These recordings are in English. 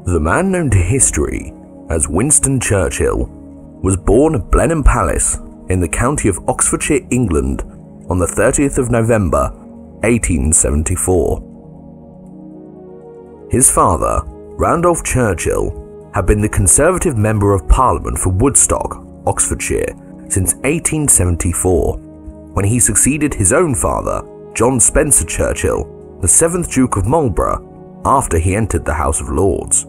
The man known to history as Winston Churchill was born at Blenheim Palace in the county of Oxfordshire, England on the 30th of November 1874. His father, Randolph Churchill, had been the Conservative Member of Parliament for Woodstock, Oxfordshire, since 1874, when he succeeded his own father, John Spencer Churchill, the 7th Duke of Marlborough, after he entered the House of Lords.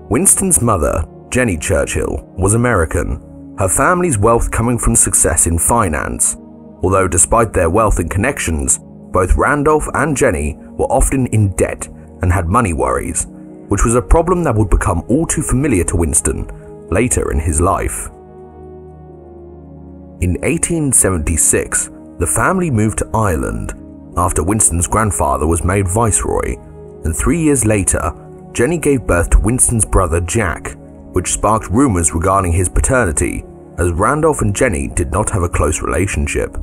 Winston's mother, Jenny Churchill, was American, her family's wealth coming from success in finance, although despite their wealth and connections, both Randolph and Jenny were often in debt and had money worries, which was a problem that would become all too familiar to Winston later in his life. In 1876, the family moved to Ireland after Winston's grandfather was made Viceroy, and 3 years later, Jenny gave birth to Winston's brother Jack, which sparked rumours regarding his paternity, as Randolph and Jenny did not have a close relationship.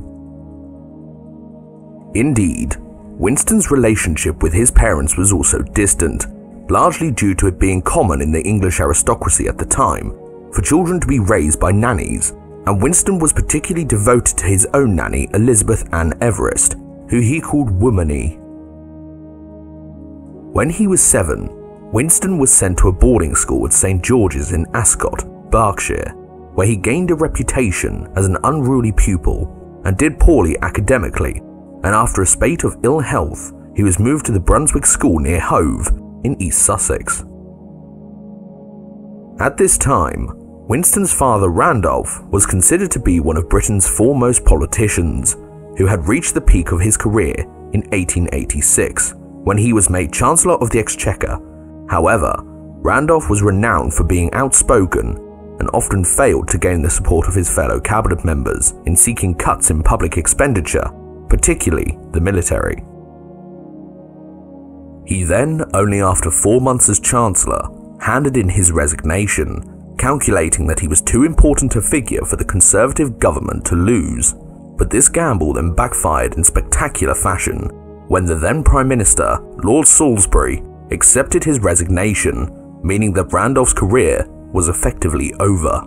Indeed, Winston's relationship with his parents was also distant, largely due to it being common in the English aristocracy at the time for children to be raised by nannies, and Winston was particularly devoted to his own nanny, Elizabeth Ann Everest, who he called Womany. When he was 7, Winston was sent to a boarding school at St. George's in Ascot, Berkshire, where he gained a reputation as an unruly pupil and did poorly academically, and after a spate of ill health, he was moved to the Brunswick School near Hove in East Sussex. At this time, Winston's father Randolph was considered to be one of Britain's foremost politicians, who had reached the peak of his career in 1886, when he was made Chancellor of the Exchequer. However, Randolph was renowned for being outspoken and often failed to gain the support of his fellow cabinet members in seeking cuts in public expenditure, particularly the military. He then, only after 4 months as Chancellor, handed in his resignation, calculating that he was too important a figure for the Conservative government to lose. But this gamble then backfired in spectacular fashion when the then Prime Minister, Lord Salisbury, accepted his resignation, meaning that Randolph's career was effectively over.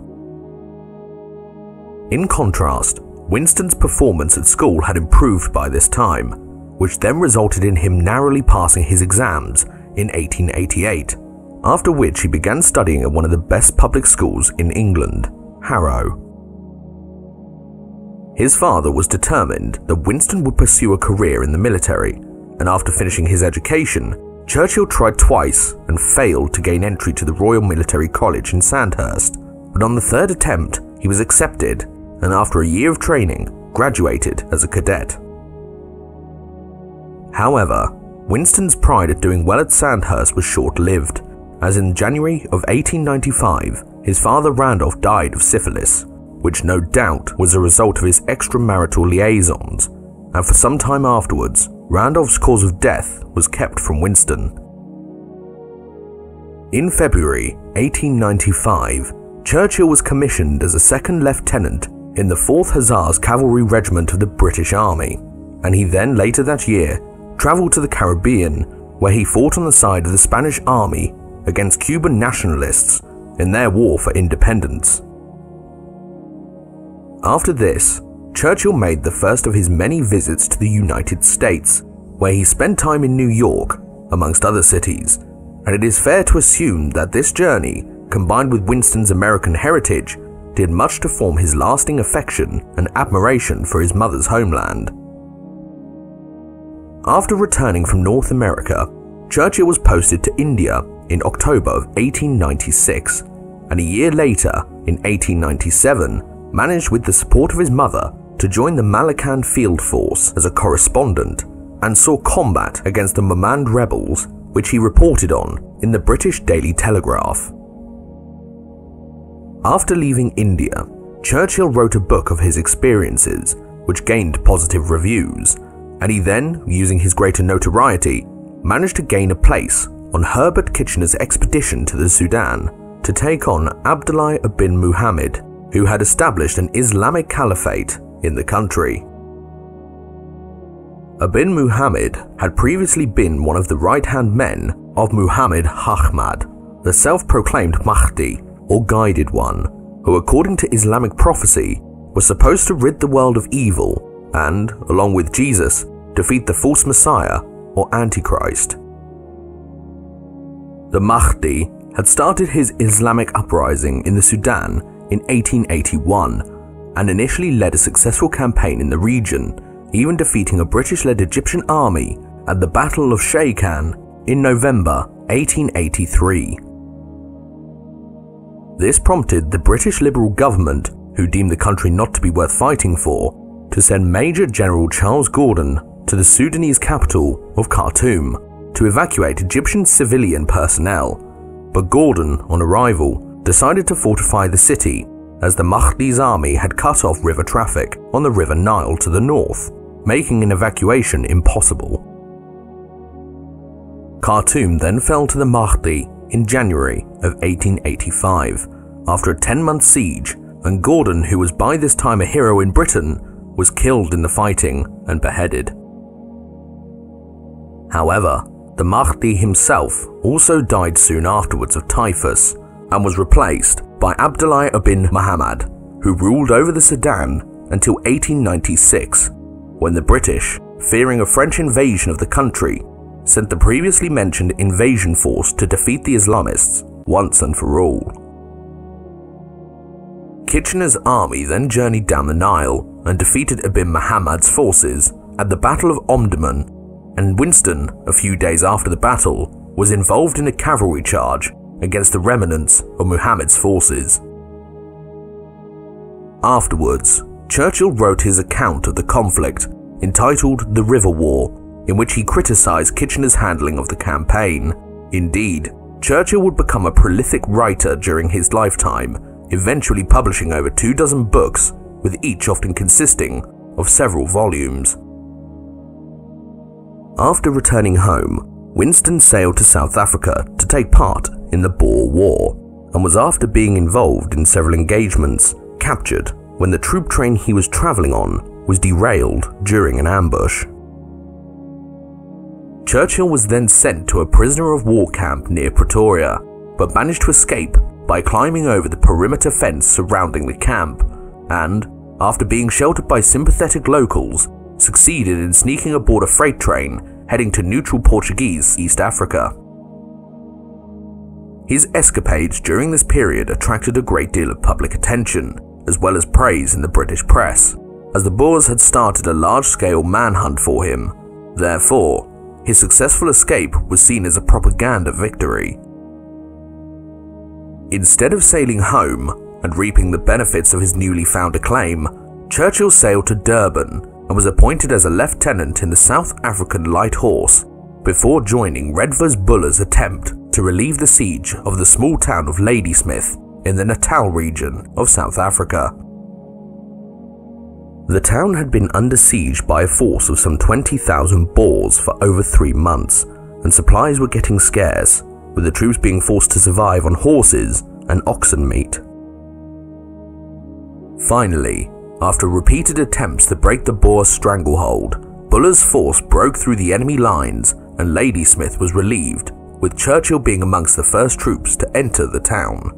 In contrast, Winston's performance at school had improved by this time, which then resulted in him narrowly passing his exams in 1888, after which he began studying at one of the best public schools in England, Harrow. His father was determined that Winston would pursue a career in the military, and after finishing his education, Churchill tried twice and failed to gain entry to the Royal Military College in Sandhurst, but on the third attempt he was accepted, and after a year of training, graduated as a cadet. However, Winston's pride at doing well at Sandhurst was short-lived, as in January of 1895, his father Randolph died of syphilis, which no doubt was a result of his extramarital liaisons, and for some time afterwards, Randolph's cause of death was kept from Winston. In February 1895, Churchill was commissioned as a second lieutenant in the 4th Hussars Cavalry Regiment of the British Army, and he then later that year travelled to the Caribbean, where he fought on the side of the Spanish Army against Cuban nationalists in their war for independence. After this, Churchill made the first of his many visits to the United States, where he spent time in New York, amongst other cities, and it is fair to assume that this journey, combined with Winston's American heritage, did much to form his lasting affection and admiration for his mother's homeland. After returning from North America, Churchill was posted to India in October of 1896, and a year later, in 1897, managed with the support of his mother to join the Malakand Field Force as a correspondent and saw combat against the Mohmand rebels, which he reported on in the British Daily Telegraph. After leaving India, Churchill wrote a book of his experiences, which gained positive reviews, and he then, using his greater notoriety, managed to gain a place on Herbert Kitchener's expedition to the Sudan to take on Abdullah ibn Muhammad, who had established an Islamic caliphate in the country. Ibn Muhammad had previously been one of the right-hand men of Muhammad Ahmad, the self-proclaimed Mahdi, or Guided One, who according to Islamic prophecy was supposed to rid the world of evil and, along with Jesus, defeat the false Messiah or Antichrist. The Mahdi had started his Islamic uprising in the Sudan in 1881 and initially led a successful campaign in the region, even defeating a British-led Egyptian army at the Battle of Sheikhan in November 1883. This prompted the British Liberal government, who deemed the country not to be worth fighting for, to send Major General Charles Gordon to the Sudanese capital of Khartoum to evacuate Egyptian civilian personnel, but Gordon, on arrival, decided to fortify the city as the Mahdi's army had cut off river traffic on the River Nile to the north, making an evacuation impossible. Khartoum then fell to the Mahdi in January of 1885 after a 10-month siege, and Gordon, who was by this time a hero in Britain, was killed in the fighting and beheaded. However, the Mahdi himself also died soon afterwards of typhus and was replaced by Abdullah ibn Muhammad, who ruled over the Sudan until 1896, when the British, fearing a French invasion of the country, sent the previously mentioned invasion force to defeat the Islamists once and for all. Kitchener's army then journeyed down the Nile and defeated Ibn Muhammad's forces at the Battle of Omdurman, and Winston, a few days after the battle, was involved in a cavalry charge against the remnants of Muhammad's forces. Afterwards, Churchill wrote his account of the conflict, entitled The River War, in which he criticised Kitchener's handling of the campaign. Indeed, Churchill would become a prolific writer during his lifetime, eventually publishing over 24 books, with each often consisting of several volumes. After returning home, Winston sailed to South Africa to take part in the Boer War, and was, after being involved in several engagements, captured when the troop train he was travelling on was derailed during an ambush. Churchill was then sent to a prisoner of war camp near Pretoria, but managed to escape by climbing over the perimeter fence surrounding the camp, and, after being sheltered by sympathetic locals, succeeded in sneaking aboard a freight train heading to neutral Portuguese East Africa. His escapades during this period attracted a great deal of public attention, as well as praise in the British press, as the Boers had started a large-scale manhunt for him. Therefore, his successful escape was seen as a propaganda victory. Instead of sailing home and reaping the benefits of his newly found acclaim, Churchill sailed to Durban and was appointed as a lieutenant in the South African Light Horse before joining Redvers Buller's attempt to relieve the siege of the small town of Ladysmith in the Natal region of South Africa. The town had been under siege by a force of some 20,000 Boers for over 3 months, and supplies were getting scarce, with the troops being forced to survive on horses and oxen meat. Finally, after repeated attempts to break the Boer stranglehold, Buller's force broke through the enemy lines and Ladysmith was relieved, with Churchill being amongst the first troops to enter the town.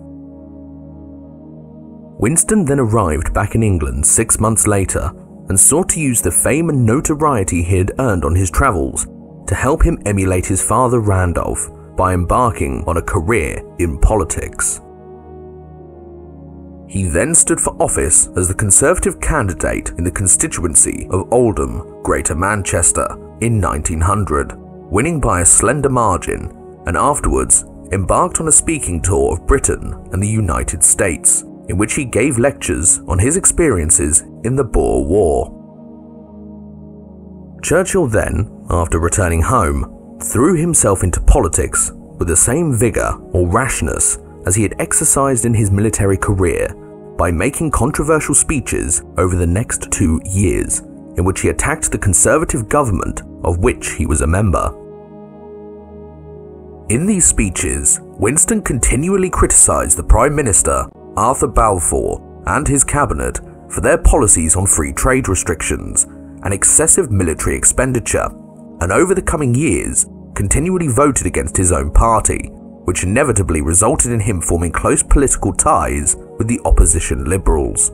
Winston then arrived back in England 6 months later and sought to use the fame and notoriety he had earned on his travels to help him emulate his father Randolph by embarking on a career in politics. He then stood for office as the Conservative candidate in the constituency of Oldham, Greater Manchester, in 1900, winning by a slender margin, and afterwards embarked on a speaking tour of Britain and the United States, in which he gave lectures on his experiences in the Boer War. Churchill then, after returning home, threw himself into politics with the same vigour or rashness as he had exercised in his military career, by making controversial speeches over the next 2 years, in which he attacked the Conservative government of which he was a member. In these speeches, Winston continually criticised the Prime Minister, Arthur Balfour, and his cabinet for their policies on free trade restrictions and excessive military expenditure, and over the coming years continually voted against his own party, which inevitably resulted in him forming close political ties with the opposition Liberals.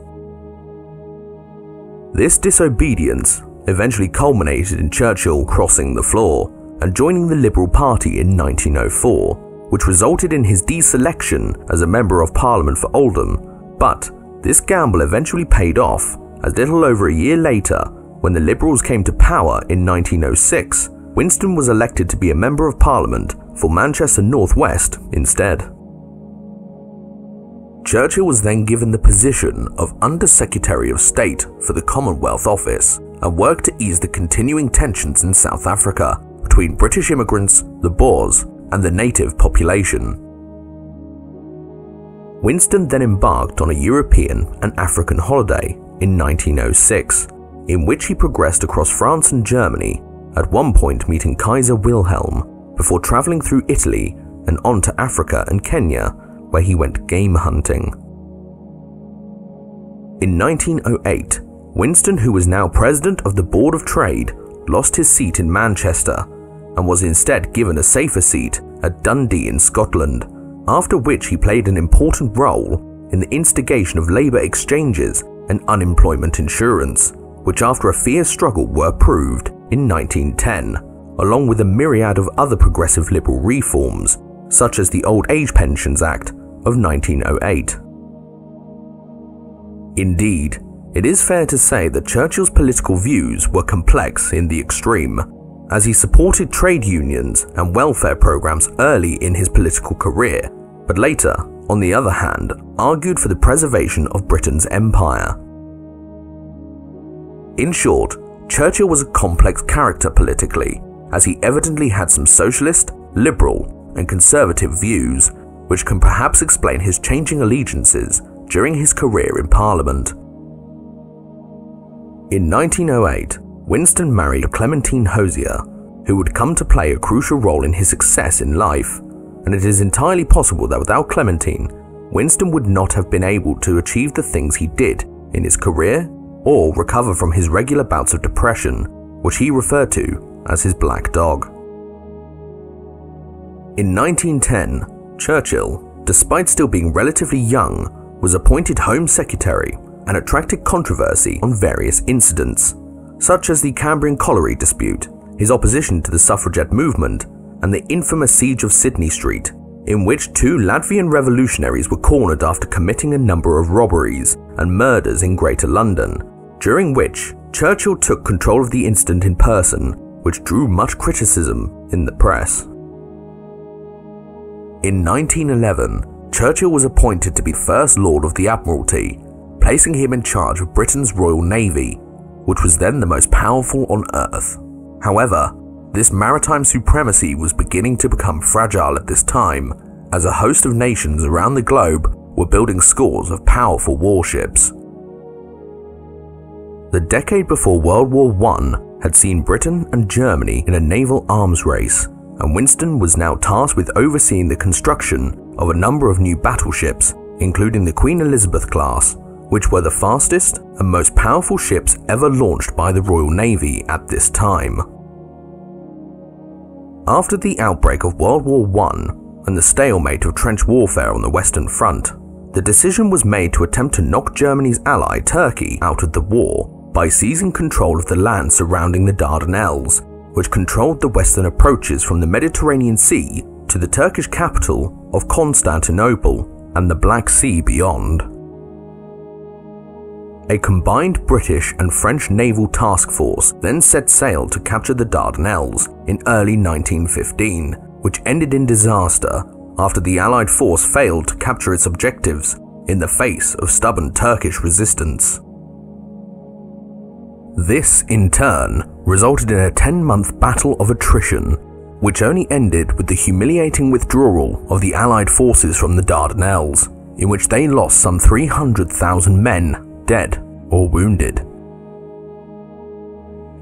This disobedience eventually culminated in Churchill crossing the floor and joining the Liberal Party in 1904, which resulted in his deselection as a Member of Parliament for Oldham, but this gamble eventually paid off, as little over a year later, when the Liberals came to power in 1906, Winston was elected to be a Member of Parliament for Manchester North West instead. Churchill was then given the position of Under-Secretary of State for the Commonwealth Office and worked to ease the continuing tensions in South Africa between British immigrants, the Boers, and the native population. Winston then embarked on a European and African holiday in 1906, in which he progressed across France and Germany, at one point meeting Kaiser Wilhelm, before travelling through Italy and on to Africa and Kenya, where he went game hunting. In 1908, Winston, who was now president of the Board of Trade, lost his seat in Manchester and was instead given a safer seat at Dundee in Scotland, after which he played an important role in the instigation of labour exchanges and unemployment insurance, which after a fierce struggle were approved in 1910, along with a myriad of other progressive liberal reforms, such as the Old Age Pensions Act of 1908. Indeed, it is fair to say that Churchill's political views were complex in the extreme, as he supported trade unions and welfare programs early in his political career, but later, on the other hand, argued for the preservation of Britain's empire. In short, Churchill was a complex character politically, as he evidently had some socialist, liberal, and conservative views, which can perhaps explain his changing allegiances during his career in Parliament. In 1908, Winston married Clementine Hosier, who would come to play a crucial role in his success in life, and it is entirely possible that without Clementine, Winston would not have been able to achieve the things he did in his career or recover from his regular bouts of depression, which he referred to as his black dog. In 1910, Churchill, despite still being relatively young, was appointed Home Secretary and attracted controversy on various incidents, such as the Cambrian Colliery dispute, his opposition to the suffragette movement, and the infamous siege of Sydney Street, in which two Latvian revolutionaries were cornered after committing a number of robberies and murders in Greater London, during which Churchill took control of the incident in person, which drew much criticism in the press. In 1911, Churchill was appointed to be First Lord of the Admiralty, placing him in charge of Britain's Royal Navy, which was then the most powerful on Earth. However, this maritime supremacy was beginning to become fragile at this time, as a host of nations around the globe were building scores of powerful warships. The decade before World War I had seen Britain and Germany in a naval arms race, and Winston was now tasked with overseeing the construction of a number of new battleships, including the Queen Elizabeth class, which were the fastest and most powerful ships ever launched by the Royal Navy at this time. After the outbreak of World War I and the stalemate of trench warfare on the Western Front, the decision was made to attempt to knock Germany's ally Turkey out of the war by seizing control of the land surrounding the Dardanelles, which controlled the western approaches from the Mediterranean Sea to the Turkish capital of Constantinople and the Black Sea beyond. A combined British and French naval task force then set sail to capture the Dardanelles in early 1915, which ended in disaster after the Allied force failed to capture its objectives in the face of stubborn Turkish resistance. This, in turn, resulted in a 10-month battle of attrition, which only ended with the humiliating withdrawal of the Allied forces from the Dardanelles, in which they lost some 300,000 men, dead or wounded.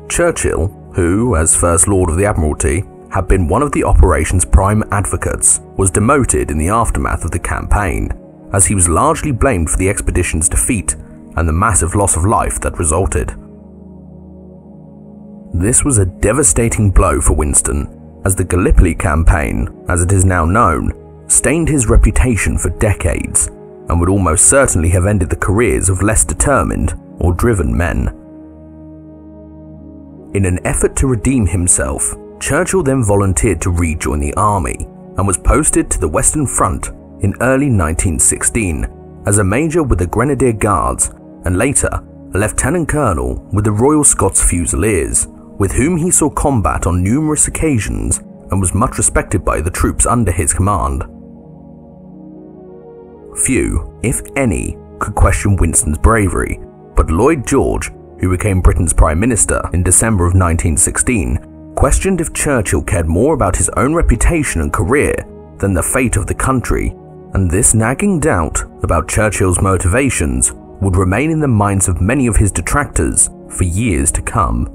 Churchill, who, as First Lord of the Admiralty, had been one of the operation's prime advocates, was demoted in the aftermath of the campaign, as he was largely blamed for the expedition's defeat and the massive loss of life that resulted. This was a devastating blow for Winston, as the Gallipoli campaign, as it is now known, stained his reputation for decades and would almost certainly have ended the careers of less determined or driven men. In an effort to redeem himself, Churchill then volunteered to rejoin the army and was posted to the Western Front in early 1916 as a major with the Grenadier Guards and later a lieutenant colonel with the Royal Scots Fusiliers, with whom he saw combat on numerous occasions and was much respected by the troops under his command. Few, if any, could question Winston's bravery, but Lloyd George, who became Britain's Prime Minister in December of 1916, questioned if Churchill cared more about his own reputation and career than the fate of the country, and this nagging doubt about Churchill's motivations would remain in the minds of many of his detractors for years to come.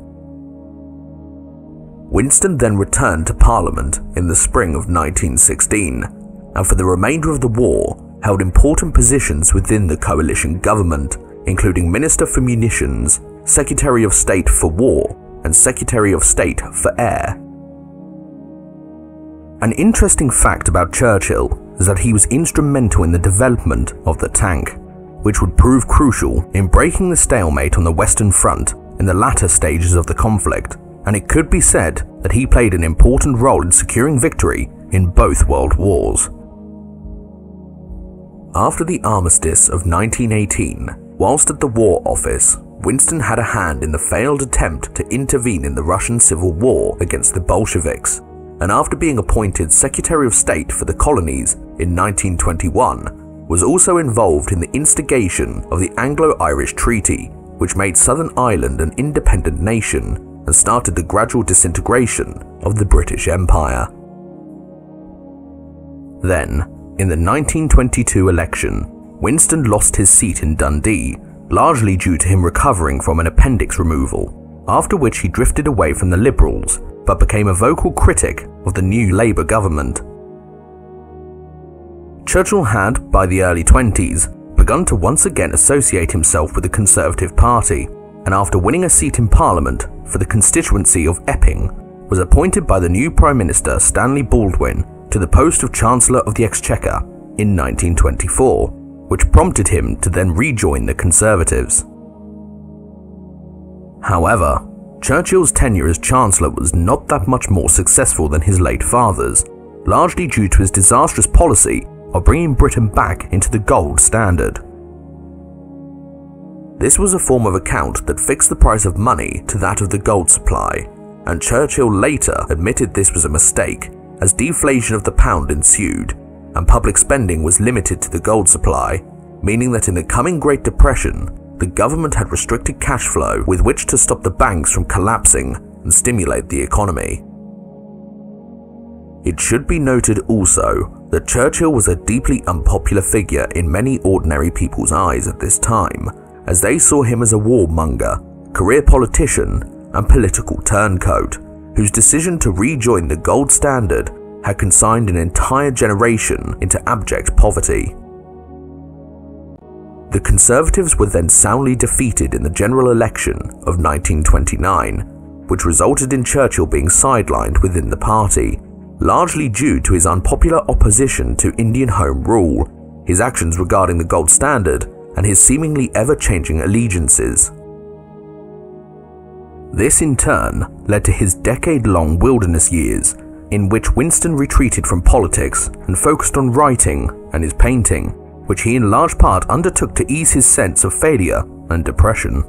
Winston then returned to Parliament in the spring of 1916, and for the remainder of the war held important positions within the coalition government, including Minister for Munitions, Secretary of State for War, and Secretary of State for Air. An interesting fact about Churchill is that he was instrumental in the development of the tank, which would prove crucial in breaking the stalemate on the Western Front in the latter stages of the conflict, and it could be said that he played an important role in securing victory in both world wars. After the armistice of 1918, whilst at the War Office, Winston had a hand in the failed attempt to intervene in the Russian Civil War against the Bolsheviks, and after being appointed Secretary of State for the Colonies in 1921, was also involved in the instigation of the Anglo-Irish Treaty, which made Southern Ireland an independent nation and started the gradual disintegration of the British Empire. Then, in the 1922 election, Winston lost his seat in Dundee, largely due to him recovering from an appendix removal, after which he drifted away from the Liberals but became a vocal critic of the new Labour government. Churchill had, by the early 20s, begun to once again associate himself with the Conservative Party, and after winning a seat in Parliament for the constituency of Epping, was appointed by the new Prime Minister Stanley Baldwin to the post of Chancellor of the Exchequer in 1924, which prompted him to then rejoin the Conservatives. However, Churchill's tenure as Chancellor was not that much more successful than his late father's, largely due to his disastrous policy of bringing Britain back into the gold standard. This was a form of account that fixed the price of money to that of the gold supply, and Churchill later admitted this was a mistake as deflation of the pound ensued and public spending was limited to the gold supply, meaning that in the coming Great Depression, the government had restricted cash flow with which to stop the banks from collapsing and stimulate the economy. It should be noted also that Churchill was a deeply unpopular figure in many ordinary people's eyes at this time, as they saw him as a warmonger, career politician, and political turncoat, whose decision to rejoin the gold standard had consigned an entire generation into abject poverty. The Conservatives were then soundly defeated in the general election of 1929, which resulted in Churchill being sidelined within the party, largely due to his unpopular opposition to Indian Home Rule, his actions regarding the gold standard, and his seemingly ever-changing allegiances. This in turn led to his decade-long wilderness years, in which Winston retreated from politics and focused on writing and his painting, which he in large part undertook to ease his sense of failure and depression.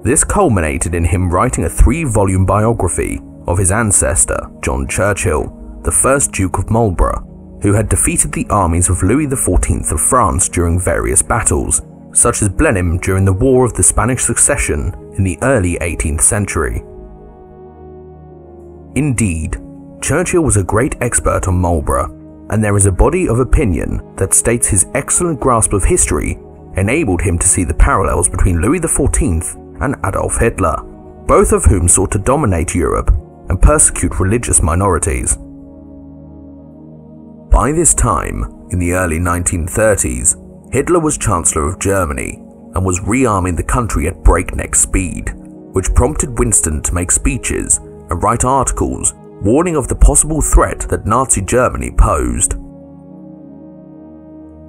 This culminated in him writing a 3-volume biography of his ancestor, John Churchill, the first Duke of Marlborough, who had defeated the armies of Louis XIV of France during various battles, such as Blenheim during the War of the Spanish Succession in the early 18th century. Indeed, Churchill was a great expert on Marlborough, and there is a body of opinion that states his excellent grasp of history enabled him to see the parallels between Louis XIV and Adolf Hitler, both of whom sought to dominate Europe and persecute religious minorities. By this time, in the early 1930s, Hitler was Chancellor of Germany and was rearming the country at breakneck speed, which prompted Winston to make speeches and write articles warning of the possible threat that Nazi Germany posed.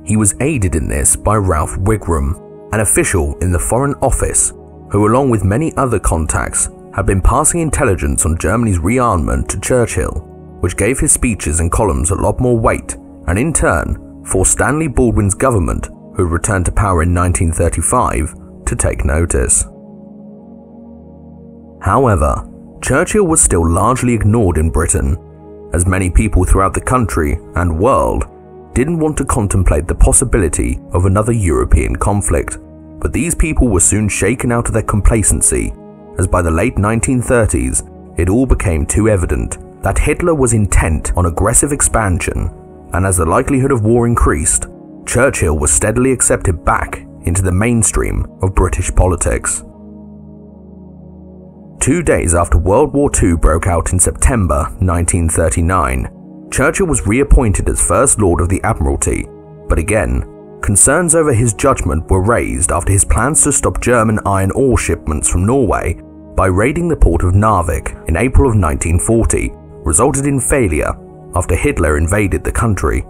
He was aided in this by Ralph Wigram, an official in the Foreign Office, who along with many other contacts had been passing intelligence on Germany's rearmament to Churchill, which gave his speeches and columns a lot more weight and in turn forced Stanley Baldwin's government, who had returned to power in 1935, to take notice. However, Churchill was still largely ignored in Britain, as many people throughout the country and world didn't want to contemplate the possibility of another European conflict, but these people were soon shaken out of their complacency, as by the late 1930s it all became too evident that Hitler was intent on aggressive expansion, and as the likelihood of war increased, Churchill was steadily accepted back into the mainstream of British politics. 2 days after World War II broke out in September 1939, Churchill was reappointed as First Lord of the Admiralty, but again, concerns over his judgment were raised after his plans to stop German iron ore shipments from Norway by raiding the port of Narvik in April of 1940 resulted in failure after Hitler invaded the country.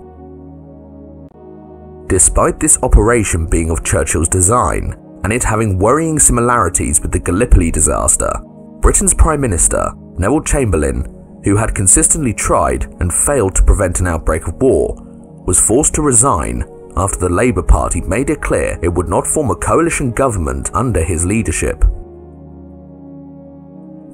Despite this operation being of Churchill's design, and it having worrying similarities with the Gallipoli disaster, Britain's Prime Minister, Neville Chamberlain, who had consistently tried and failed to prevent an outbreak of war, was forced to resign after the Labour Party made it clear it would not form a coalition government under his leadership.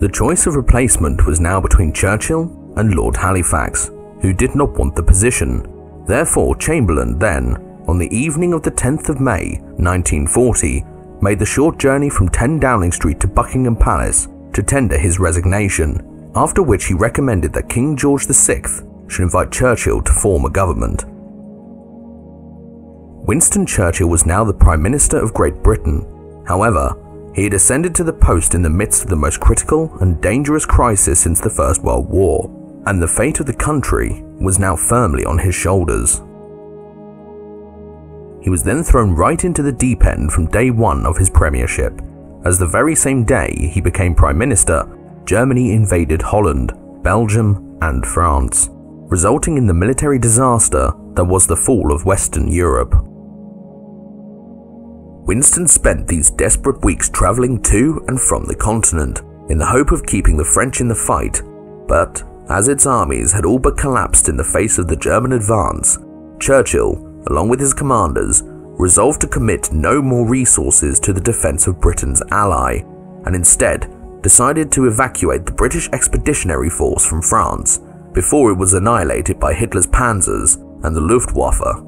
The choice of replacement was now between Churchill and Lord Halifax, who did not want the position. Therefore, Chamberlain then, on the evening of the 10th of May 1940, made the short journey from 10 Downing Street to Buckingham Palace to tender his resignation, after which he recommended that King George VI should invite Churchill to form a government. Winston Churchill was now the Prime Minister of Great Britain. However, he had ascended to the post in the midst of the most critical and dangerous crisis since the First World War, and the fate of the country was now firmly on his shoulders. He was then thrown right into the deep end from day one of his premiership, as the very same day he became Prime Minister, Germany invaded Holland, Belgium, and France, resulting in the military disaster that was the fall of Western Europe. Winston spent these desperate weeks travelling to and from the continent in the hope of keeping the French in the fight, but as its armies had all but collapsed in the face of the German advance, Churchill, along with his commanders, resolved to commit no more resources to the defence of Britain's ally, and instead decided to evacuate the British Expeditionary Force from France before it was annihilated by Hitler's panzers and the Luftwaffe.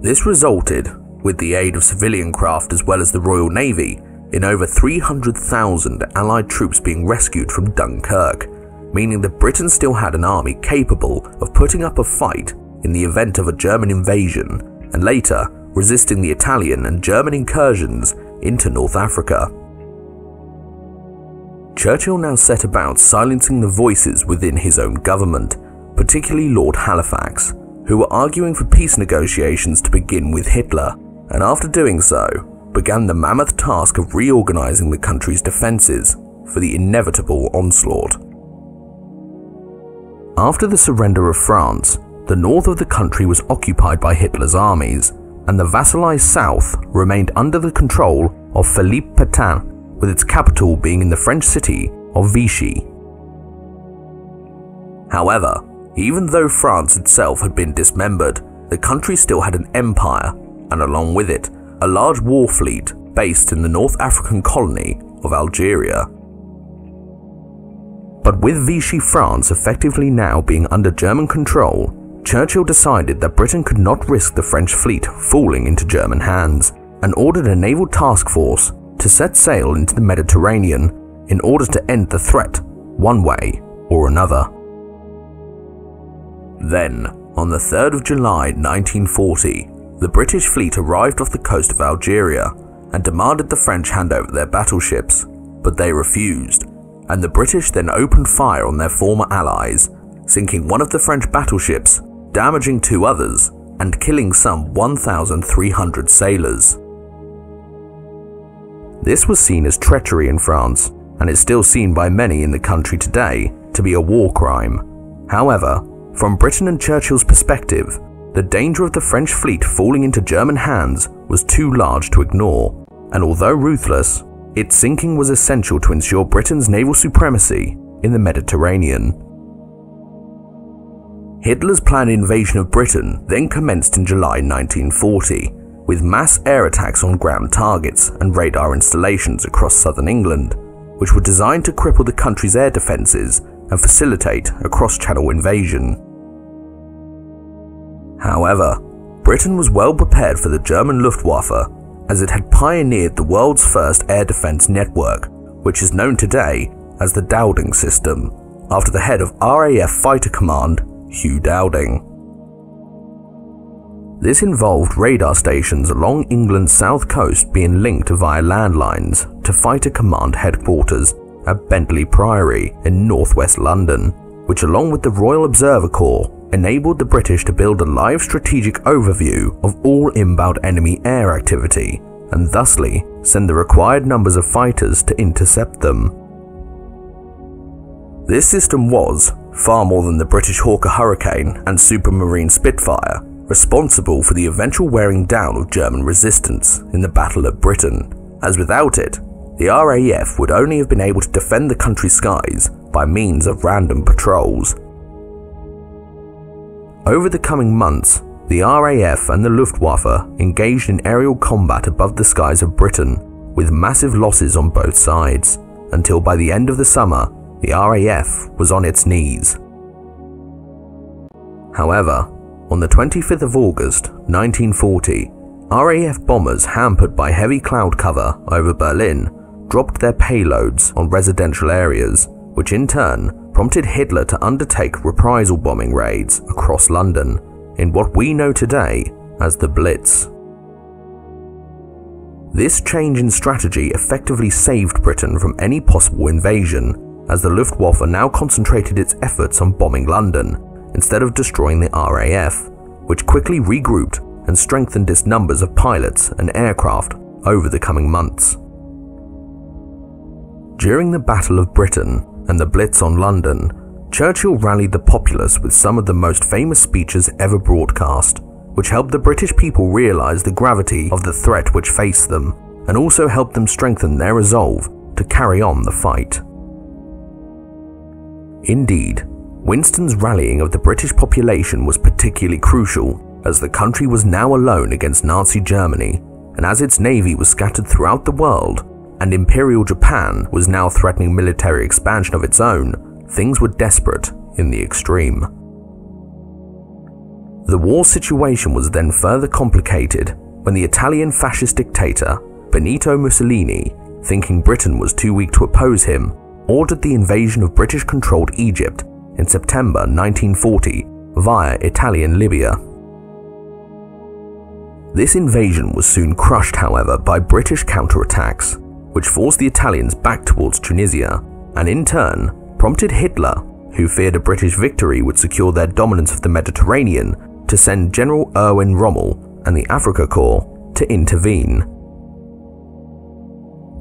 This resulted, with the aid of civilian craft as well as the Royal Navy, in over 300,000 Allied troops being rescued from Dunkirk, meaning that Britain still had an army capable of putting up a fight in the event of a German invasion, and later resisting the Italian and German incursions into North Africa. Churchill now set about silencing the voices within his own government, particularly Lord Halifax, who were arguing for peace negotiations to begin with Hitler, and after doing so, began the mammoth task of reorganizing the country's defenses for the inevitable onslaught. After the surrender of France, the north of the country was occupied by Hitler's armies, and the vassalized south remained under the control of Philippe Pétain, with its capital being in the French city of Vichy. However, even though France itself had been dismembered, the country still had an empire, and along with it, a large war fleet based in the North African colony of Algeria. But with Vichy France effectively now being under German control, Churchill decided that Britain could not risk the French fleet falling into German hands, and ordered a naval task force to set sail into the Mediterranean in order to end the threat one way or another. Then, on the 3rd of July 1940, the British fleet arrived off the coast of Algeria and demanded the French hand over their battleships, but they refused, and the British then opened fire on their former allies, sinking one of the French battleships, damaging 2 others, and killing some 1,300 sailors. This was seen as treachery in France, and is still seen by many in the country today to be a war crime. However, from Britain and Churchill's perspective, the danger of the French fleet falling into German hands was too large to ignore, and although ruthless, its sinking was essential to ensure Britain's naval supremacy in the Mediterranean. Hitler's planned invasion of Britain then commenced in July 1940, with mass air attacks on ground targets and radar installations across southern England, which were designed to cripple the country's air defences and facilitate a cross-channel invasion. However, Britain was well prepared for the German Luftwaffe, as it had pioneered the world's first air defence network, which is known today as the Dowding system, after the head of RAF Fighter Command, Hugh Dowding. This involved radar stations along England's south coast being linked via landlines to Fighter Command headquarters at Bentley Priory in northwest London, which along with the Royal Observer Corps enabled the British to build a live strategic overview of all inbound enemy air activity and thusly send the required numbers of fighters to intercept them. This system was, far more than the British Hawker Hurricane and Supermarine Spitfire, responsible for the eventual wearing down of German resistance in the Battle of Britain, as without it, the RAF would only have been able to defend the country's skies by means of random patrols. Over the coming months, the RAF and the Luftwaffe engaged in aerial combat above the skies of Britain, with massive losses on both sides, until by the end of the summer, the RAF was on its knees. However, on the 25th of August 1940, RAF bombers hampered by heavy cloud cover over Berlin dropped their payloads on residential areas, which in turn prompted Hitler to undertake reprisal bombing raids across London in what we know today as the Blitz. This change in strategy effectively saved Britain from any possible invasion, as the Luftwaffe now concentrated its efforts on bombing London instead of destroying the RAF, which quickly regrouped and strengthened its numbers of pilots and aircraft over the coming months. During the Battle of Britain and the Blitz on London, Churchill rallied the populace with some of the most famous speeches ever broadcast, which helped the British people realise the gravity of the threat which faced them, and also helped them strengthen their resolve to carry on the fight. Indeed, Winston's rallying of the British population was particularly crucial, as the country was now alone against Nazi Germany, and as its navy was scattered throughout the world, and Imperial Japan was now threatening military expansion of its own, things were desperate in the extreme. The war situation was then further complicated when the Italian fascist dictator Benito Mussolini, thinking Britain was too weak to oppose him, ordered the invasion of British-controlled Egypt in September 1940 via Italian Libya. This invasion was soon crushed, however, by British counterattacks, which forced the Italians back towards Tunisia, and in turn prompted Hitler, who feared a British victory would secure their dominance of the Mediterranean, to send General Erwin Rommel and the Afrika Korps to intervene.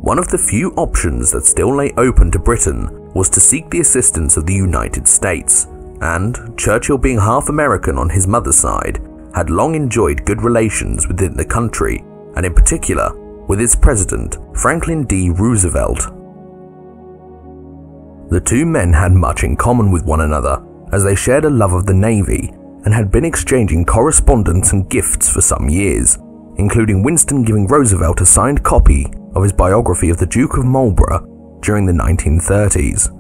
One of the few options that still lay open to Britain was to seek the assistance of the United States, and Churchill, being half American on his mother's side, had long enjoyed good relations within the country, and in particular with its president, Franklin D. Roosevelt. The two men had much in common with one another, as they shared a love of the Navy and had been exchanging correspondence and gifts for some years, including Winston giving Roosevelt a signed copy of his biography of the Duke of Marlborough during the 1930s.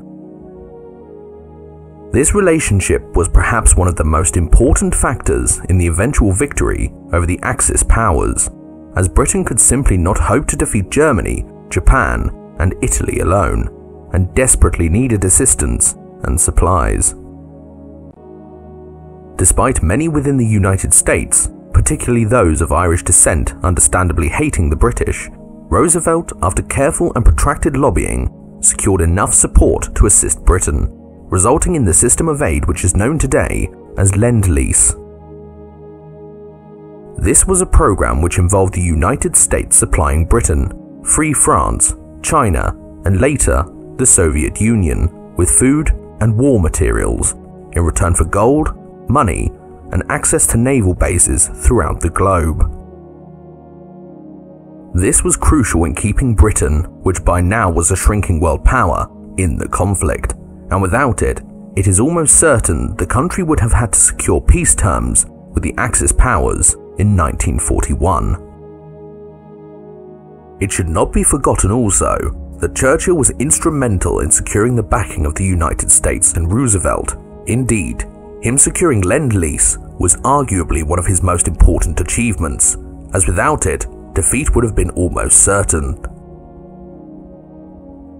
This relationship was perhaps one of the most important factors in the eventual victory over the Axis powers, as Britain could simply not hope to defeat Germany, Japan, and Italy alone, and desperately needed assistance and supplies. Despite many within the United States, particularly those of Irish descent, understandably hating the British, Roosevelt, after careful and protracted lobbying, secured enough support to assist Britain, resulting in the system of aid which is known today as Lend-Lease. This was a program which involved the United States supplying Britain, Free France, China, and later the Soviet Union with food and war materials in return for gold, money, and access to naval bases throughout the globe. This was crucial in keeping Britain, which by now was a shrinking world power, in the conflict, and without it, it is almost certain the country would have had to secure peace terms with the Axis powers in 1941. It should not be forgotten also that Churchill was instrumental in securing the backing of the United States and Roosevelt. Indeed, him securing Lend-Lease was arguably one of his most important achievements, as without it, defeat would have been almost certain.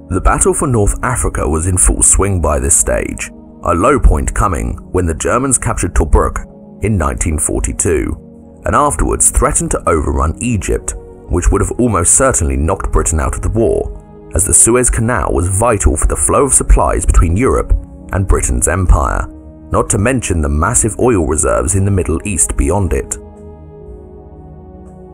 The battle for North Africa was in full swing by this stage, a low point coming when the Germans captured Tobruk in 1942, and afterwards threatened to overrun Egypt, which would have almost certainly knocked Britain out of the war, as the Suez Canal was vital for the flow of supplies between Europe and Britain's empire, not to mention the massive oil reserves in the Middle East beyond it.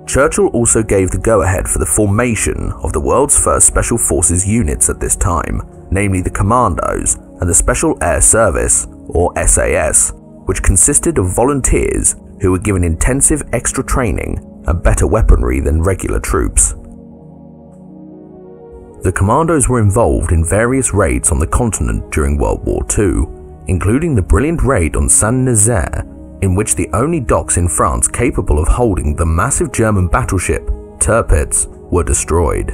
Churchill also gave the go-ahead for the formation of the world's first Special Forces units at this time, namely the Commandos and the Special Air Service, or SAS, which consisted of volunteers who were given intensive extra training and better weaponry than regular troops. The Commandos were involved in various raids on the continent during World War II, including the brilliant raid on Saint-Nazaire, in which the only docks in France capable of holding the massive German battleship Tirpitz were destroyed.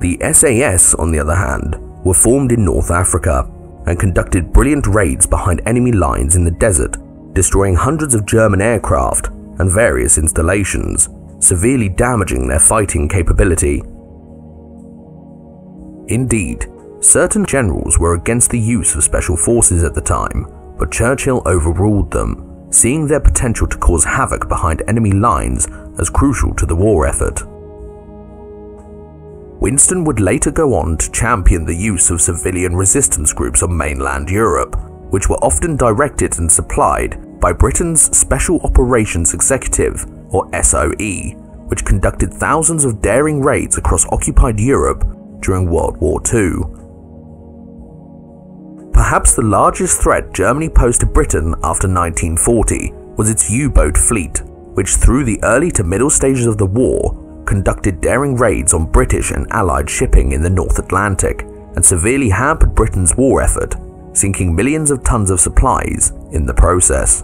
The SAS, on the other hand, were formed in North Africa and conducted brilliant raids behind enemy lines in the desert, destroying hundreds of German aircraft and various installations, severely damaging their fighting capability. Indeed, certain generals were against the use of special forces at the time, but Churchill overruled them, seeing their potential to cause havoc behind enemy lines as crucial to the war effort. Winston would later go on to champion the use of civilian resistance groups on mainland Europe, which were often directed and supplied by Britain's Special Operations Executive, or SOE, which conducted thousands of daring raids across occupied Europe during World War II. Perhaps the largest threat Germany posed to Britain after 1940 was its U-boat fleet, which through the early to middle stages of the war conducted daring raids on British and Allied shipping in the North Atlantic and severely hampered Britain's war effort, sinking millions of tons of supplies in the process.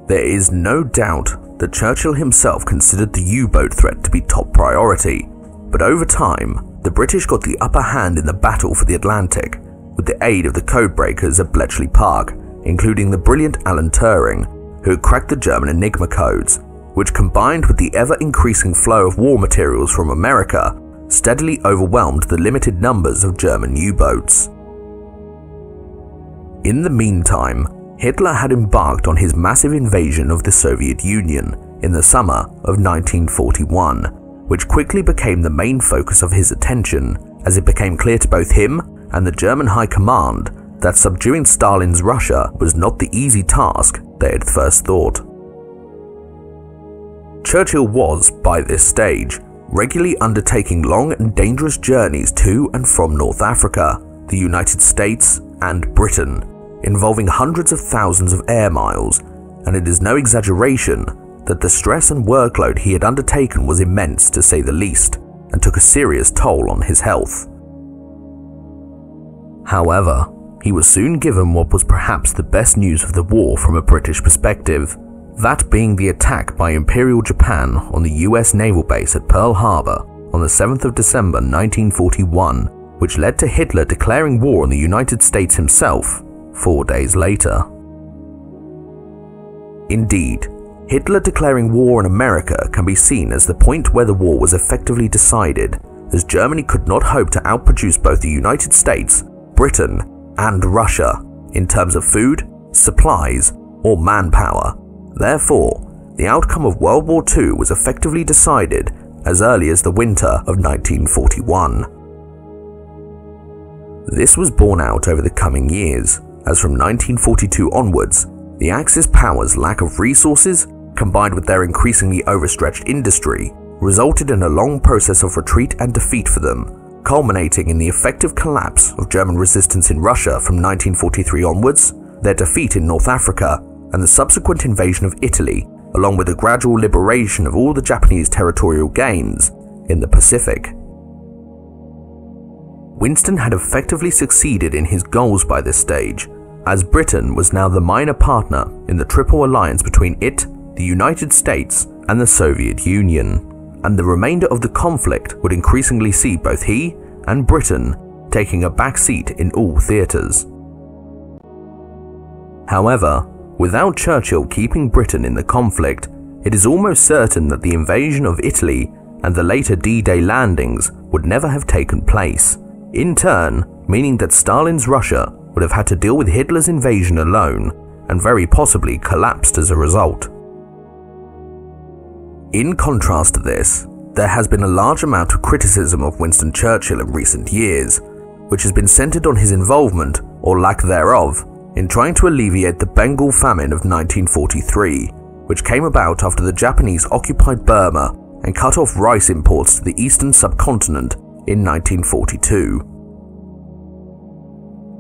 There is no doubt that Churchill himself considered the U-boat threat to be top priority, but over time, the British got the upper hand in the battle for the Atlantic, with the aid of the codebreakers at Bletchley Park, including the brilliant Alan Turing, who had cracked the German Enigma codes, which combined with the ever-increasing flow of war materials from America, steadily overwhelmed the limited numbers of German U-boats. In the meantime, Hitler had embarked on his massive invasion of the Soviet Union in the summer of 1941, which quickly became the main focus of his attention, as it became clear to both him and the German High Command that subduing Stalin's Russia was not the easy task they had first thought. Churchill was, by this stage, regularly undertaking long and dangerous journeys to and from North Africa, the United States, and Britain, involving hundreds of thousands of air miles, and it is no exaggeration that the stress and workload he had undertaken was immense, to say the least, and took a serious toll on his health. However, he was soon given what was perhaps the best news of the war from a British perspective, that being the attack by Imperial Japan on the US naval base at Pearl Harbor on the 7th of December 1941, which led to Hitler declaring war on the United States himself 4 days later. Indeed, Hitler declaring war on America can be seen as the point where the war was effectively decided, as Germany could not hope to outproduce both the United States, Britain, and Russia in terms of food, supplies, or manpower. Therefore, the outcome of World War II was effectively decided as early as the winter of 1941. This was borne out over the coming years, as from 1942 onwards, the Axis powers' lack of resources, combined with their increasingly overstretched industry, resulted in a long process of retreat and defeat for them, culminating in the effective collapse of German resistance in Russia from 1943 onwards, their defeat in North Africa, and the subsequent invasion of Italy, along with the gradual liberation of all the Japanese territorial gains in the Pacific. Winston had effectively succeeded in his goals by this stage, as Britain was now the minor partner in the Triple Alliance between it, the United States, and the Soviet Union, and the remainder of the conflict would increasingly see both he and Britain taking a back seat in all theatres. However, without Churchill keeping Britain in the conflict, it is almost certain that the invasion of Italy and the later D-Day landings would never have taken place, in turn meaning that Stalin's Russia would have had to deal with Hitler's invasion alone, and very possibly collapsed as a result. In contrast to this, there has been a large amount of criticism of Winston Churchill in recent years, which has been centered on his involvement, or lack thereof, in trying to alleviate the Bengal famine of 1943, which came about after the Japanese occupied Burma and cut off rice imports to the eastern subcontinent in 1942.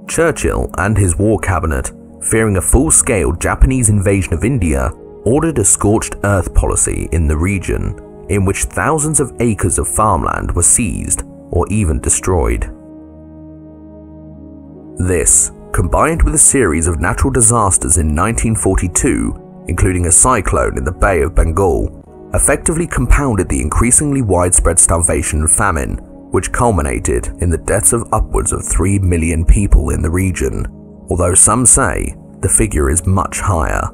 Churchill and his war cabinet, fearing a full-scale Japanese invasion of India, ordered a scorched earth policy in the region, in which thousands of acres of farmland were seized or even destroyed. This, combined with a series of natural disasters in 1942, including a cyclone in the Bay of Bengal, effectively compounded the increasingly widespread starvation and famine, which culminated in the deaths of upwards of 3 million people in the region, although some say the figure is much higher.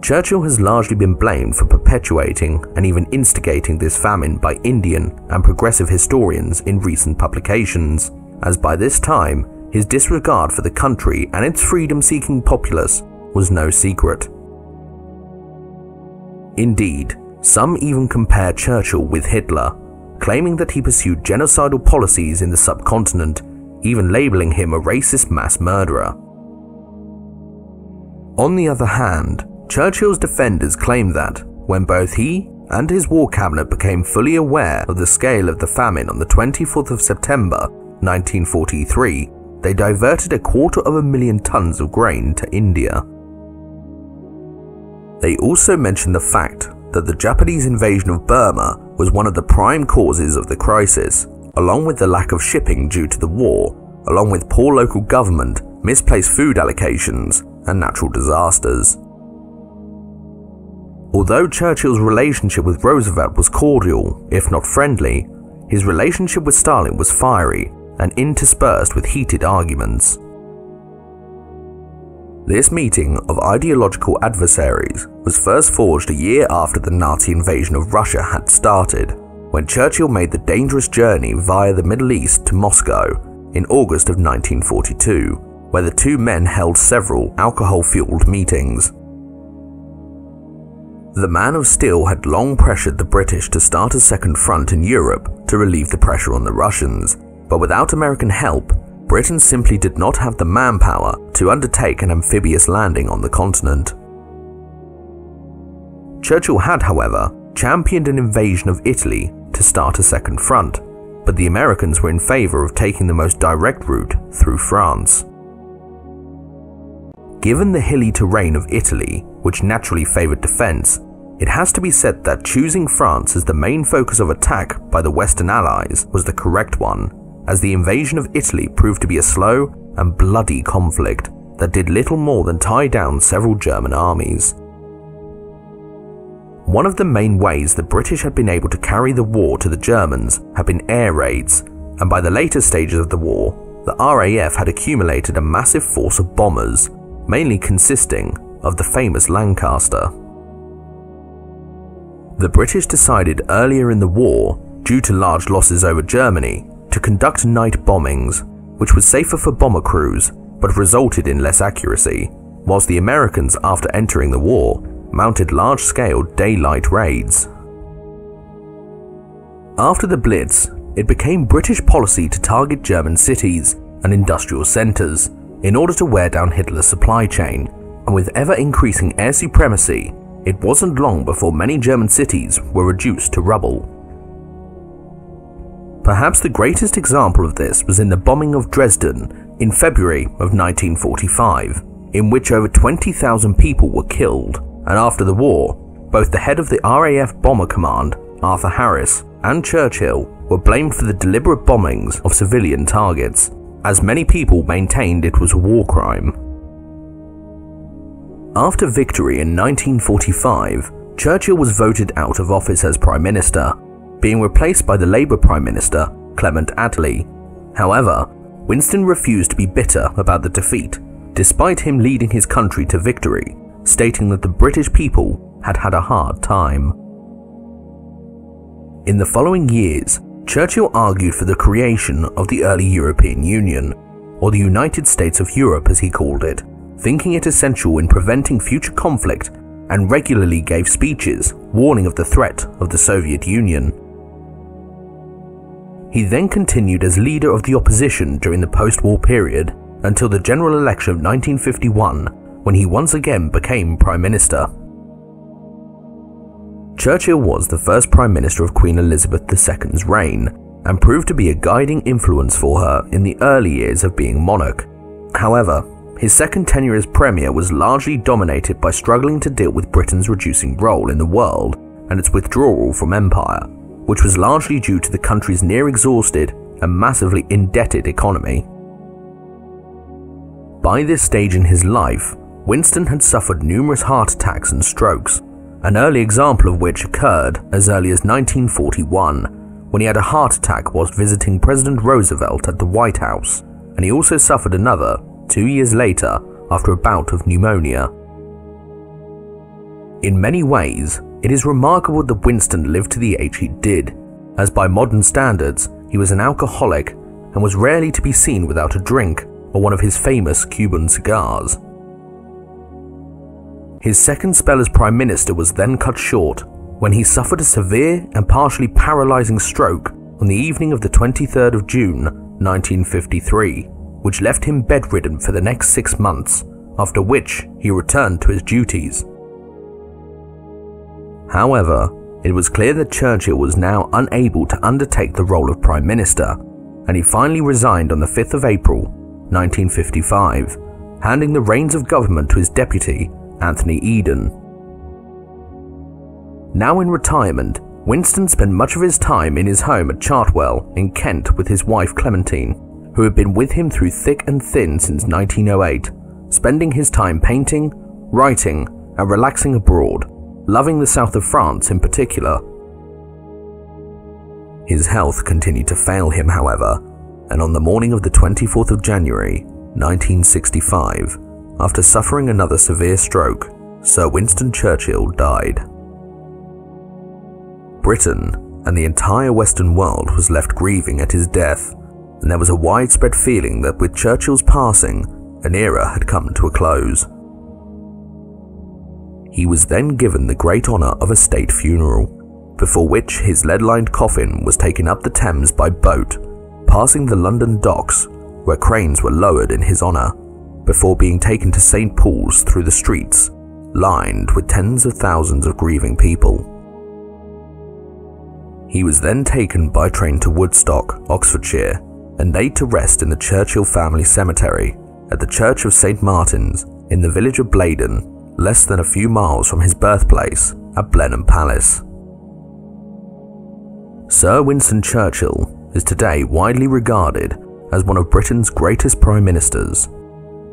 Churchill has largely been blamed for perpetuating and even instigating this famine by Indian and progressive historians in recent publications, as by this time his disregard for the country and its freedom-seeking populace was no secret. Indeed, some even compare Churchill with Hitler, claiming that he pursued genocidal policies in the subcontinent, even labeling him a racist mass murderer. On the other hand, Churchill's defenders claim that, when both he and his war cabinet became fully aware of the scale of the famine on the 24th of September 1943, they diverted 250,000 tons of grain to India. They also mention the fact that the Japanese invasion of Burma was one of the prime causes of the crisis, along with the lack of shipping due to the war, along with poor local government, misplaced food allocations, and natural disasters. Although Churchill's relationship with Roosevelt was cordial, if not friendly, his relationship with Stalin was fiery and interspersed with heated arguments. This meeting of ideological adversaries was first forged a year after the Nazi invasion of Russia had started, when Churchill made the dangerous journey via the Middle East to Moscow in August of 1942, where the two men held several alcohol-fueled meetings. The Man of Steel had long pressured the British to start a second front in Europe to relieve the pressure on the Russians, but without American help, Britain simply did not have the manpower to undertake an amphibious landing on the continent. Churchill had, however, championed an invasion of Italy to start a second front, but the Americans were in favour of taking the most direct route through France. Given the hilly terrain of Italy, which naturally favoured defence, it has to be said that choosing France as the main focus of attack by the Western Allies was the correct one, as the invasion of Italy proved to be a slow and bloody conflict that did little more than tie down several German armies. One of the main ways the British had been able to carry the war to the Germans had been air raids, and by the later stages of the war, the RAF had accumulated a massive force of bombers, mainly consisting of the famous Lancaster. The British decided earlier in the war, due to large losses over Germany, to conduct night bombings, which was safer for bomber crews but resulted in less accuracy, whilst the Americans, after entering the war, mounted large-scale daylight raids. After the Blitz, it became British policy to target German cities and industrial centres in order to wear down Hitler's supply chain, and with ever-increasing air supremacy, it wasn't long before many German cities were reduced to rubble. Perhaps the greatest example of this was in the bombing of Dresden in February of 1945, in which over 20,000 people were killed, and after the war, both the head of the RAF Bomber Command, Arthur Harris, and Churchill were blamed for the deliberate bombings of civilian targets, as many people maintained it was a war crime. After victory in 1945, Churchill was voted out of office as Prime Minister, being replaced by the Labour Prime Minister, Clement Attlee. However, Winston refused to be bitter about the defeat, despite him leading his country to victory, stating that the British people had had a hard time. In the following years, Churchill argued for the creation of the early European Union, or the United States of Europe as he called it, thinking it essential in preventing future conflict, and regularly gave speeches warning of the threat of the Soviet Union. He then continued as leader of the opposition during the post-war period until the general election of 1951, when he once again became Prime Minister. Churchill was the first Prime Minister of Queen Elizabeth II's reign, and proved to be a guiding influence for her in the early years of being monarch. However, his second tenure as Premier was largely dominated by struggling to deal with Britain's reducing role in the world and its withdrawal from empire, which was largely due to the country's near-exhausted and massively indebted economy. By this stage in his life, Winston had suffered numerous heart attacks and strokes, an early example of which occurred as early as 1941, when he had a heart attack whilst visiting President Roosevelt at the White House, and he also suffered another 2 years later after a bout of pneumonia. In many ways, it is remarkable that Winston lived to the age he did, as by modern standards, he was an alcoholic and was rarely to be seen without a drink or one of his famous Cuban cigars. His second spell as Prime Minister was then cut short when he suffered a severe and partially paralysing stroke on the evening of the 23rd of June 1953, which left him bedridden for the next 6 months, after which he returned to his duties. However, it was clear that Churchill was now unable to undertake the role of Prime Minister, and he finally resigned on the 5th of April 1955, handing the reins of government to his deputy, Anthony Eden. Now in retirement, Winston spent much of his time in his home at Chartwell in Kent with his wife Clementine, who had been with him through thick and thin since 1908, spending his time painting, writing, and relaxing abroad, loving the south of France in particular. His health continued to fail him, however, and on the morning of the 24th of January, 1965, after suffering another severe stroke, Sir Winston Churchill died. Britain and the entire Western world was left grieving at his death, and there was a widespread feeling that with Churchill's passing, an era had come to a close. He was then given the great honour of a state funeral, before which his lead-lined coffin was taken up the Thames by boat, passing the London docks, where cranes were lowered in his honour, before being taken to St. Paul's through the streets, lined with tens of thousands of grieving people. He was then taken by train to Woodstock, Oxfordshire, and laid to rest in the Churchill family cemetery at the Church of St. Martin's in the village of Blaydon, less than a few miles from his birthplace at Blenheim Palace. Sir Winston Churchill is today widely regarded as one of Britain's greatest prime ministers.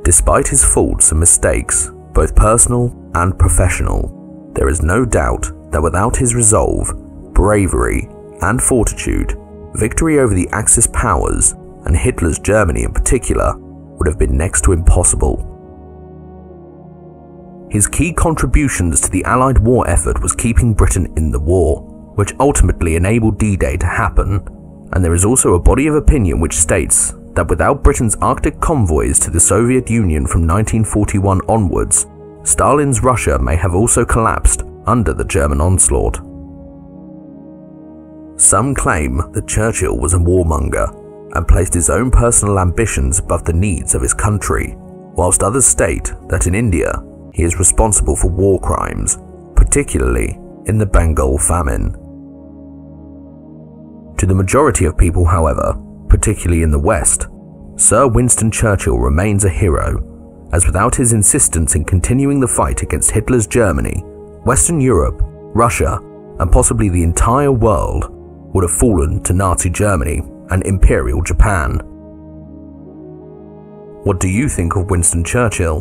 Despite his faults and mistakes, both personal and professional, there is no doubt that without his resolve, bravery, and fortitude, victory over the Axis powers and Hitler's Germany in particular would have been next to impossible. His key contributions to the Allied war effort was keeping Britain in the war, which ultimately enabled D-Day to happen, and there is also a body of opinion which states that without Britain's Arctic convoys to the Soviet Union from 1941 onwards, Stalin's Russia may have also collapsed under the German onslaught. Some claim that Churchill was a warmonger and placed his own personal ambitions above the needs of his country, whilst others state that in India he is responsible for war crimes particularly in the Bengal famine. To the majority of people, however, particularly in the West, Sir Winston Churchill remains a hero, as without his insistence in continuing the fight against Hitler's Germany, Western Europe, Russia, and possibly the entire world would have fallen to Nazi Germany and Imperial Japan. What do you think of Winston Churchill?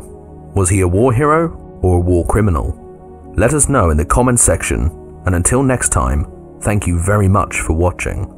Was he a war hero or a war criminal? Let us know in the comments section, and until next time, thank you very much for watching.